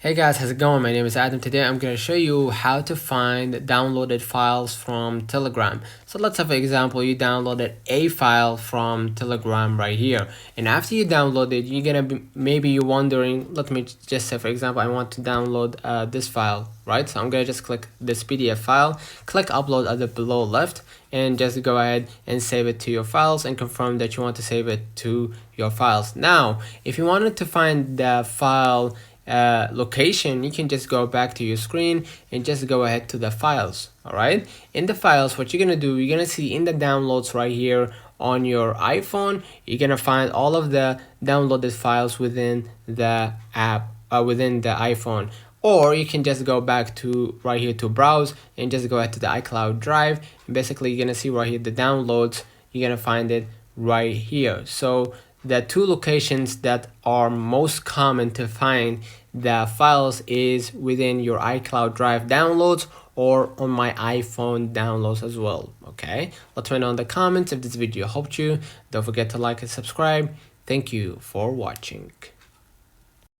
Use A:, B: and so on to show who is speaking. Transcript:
A: Hey guys, how's it going? My name is Adam. Today I'm going to show you how to find downloaded files from Telegram. So let's have an example. You downloaded a file from Telegram right here. And after you download it, you're going to be, maybe you're wondering, let me just say for example, I want to download this file, right? So I'm going to just click this PDF file, click upload at the below left, and just go ahead and save it to your files and confirm that you want to save it to your files. Now, if you wanted to find the file location, you can just go back to your screen and just go ahead to the files. All right, in the files, what you're gonna do, you're gonna see in the downloads right here on your iPhone, you're gonna find all of the downloaded files within the app, within the iPhone. Or you can just go back to right here to browse and just go ahead to the iCloud Drive. And basically, you're gonna see right here the downloads. You're gonna find it right here. So the two locations that are most common to find the files is within your iCloud Drive downloads or on my iPhone downloads as well. Okay, let me know in the comments if this video helped you. Don't forget to like and subscribe. Thank you for watching.